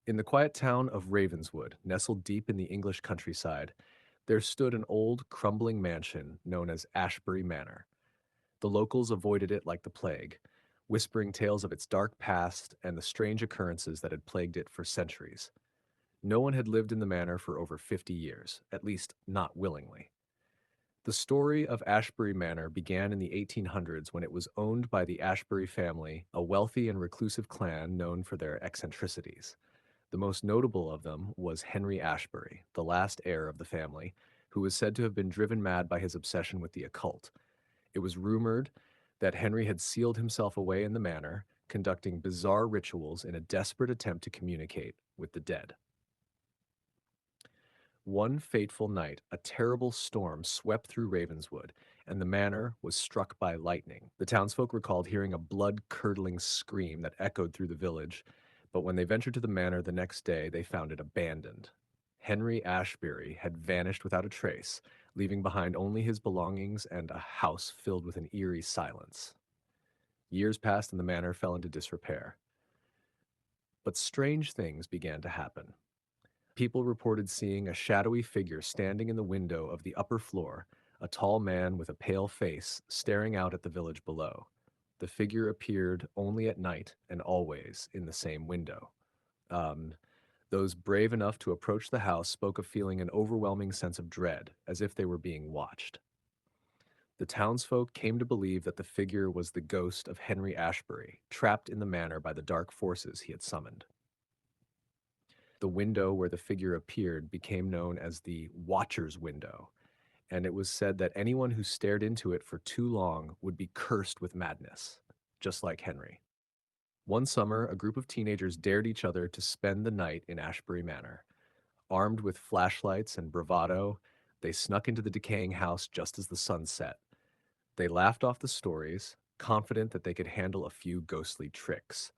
In the quiet town of Ravenswood, nestled deep in the English countryside, there stood an old, crumbling mansion known as Ashbury Manor. The locals avoided it like the plague, whispering tales of its dark past and the strange occurrences that had plagued it for centuries. No one had lived in the manor for over 50 years, at least not willingly. The story of Ashbury Manor began in the 1800s when it was owned by the Ashbury family, a wealthy and reclusive clan known for their eccentricities. The most notable of them was Henry Ashbury, the last heir of the family, who was said to have been driven mad by his obsession with the occult. It was rumored that Henry had sealed himself away in the manor, conducting bizarre rituals in a desperate attempt to communicate with the dead. One fateful night, a terrible storm swept through Ravenswood, and the manor was struck by lightning. The townsfolk recalled hearing a blood-curdling scream that echoed through the village, but when they ventured to the manor the next day, they found it abandoned. Henry Ashbury had vanished without a trace, leaving behind only his belongings and a house filled with an eerie silence. Years passed and the manor fell into disrepair. But strange things began to happen. People reported seeing a shadowy figure standing in the window of the upper floor, a tall man with a pale face staring out at the village below. The figure appeared only at night and always in the same window. Um, those brave enough to approach the house spoke of feeling an overwhelming sense of dread, as if they were being watched. The townsfolk came to believe that the figure was the ghost of Henry Ashbury, trapped in the manor by the dark forces he had summoned. The window where the figure appeared became known as the Watcher's Window, and it was said that anyone who stared into it for too long would be cursed with madness, just like Henry. One summer, a group of teenagers dared each other to spend the night in Ashbury Manor. Armed with flashlights and bravado, they snuck into the decaying house just as the sun set. They laughed off the stories, confident that they could handle a few ghostly tricks.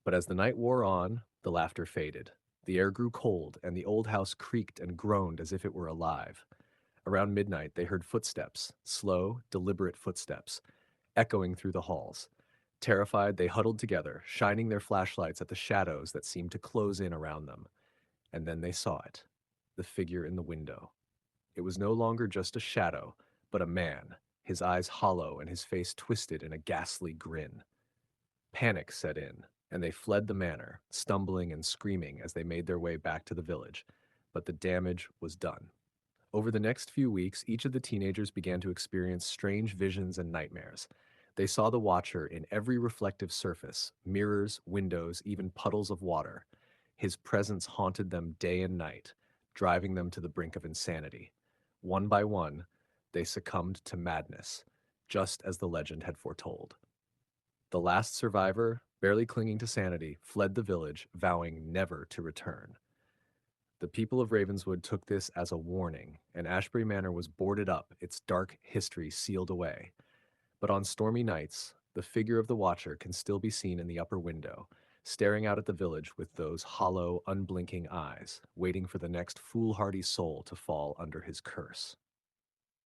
But as the night wore on, the laughter faded. The air grew cold, and the old house creaked and groaned as if it were alive. Around midnight, they heard footsteps, slow, deliberate footsteps, echoing through the halls. Terrified, they huddled together, shining their flashlights at the shadows that seemed to close in around them. And then they saw it, the figure in the window. It was no longer just a shadow, but a man, his eyes hollow and his face twisted in a ghastly grin. Panic set in, and they fled the manor, stumbling and screaming as they made their way back to the village. But the damage was done. Over the next few weeks, each of the teenagers began to experience strange visions and nightmares. They saw the Watcher in every reflective surface, mirrors, windows, even puddles of water. His presence haunted them day and night, driving them to the brink of insanity. One by one, they succumbed to madness, just as the legend had foretold. The last survivor, barely clinging to sanity, fled the village, vowing never to return. The people of Ravenswood took this as a warning, and Ashbury Manor was boarded up, its dark history sealed away. But on stormy nights, the figure of the Watcher can still be seen in the upper window, staring out at the village with those hollow, unblinking eyes, waiting for the next foolhardy soul to fall under his curse.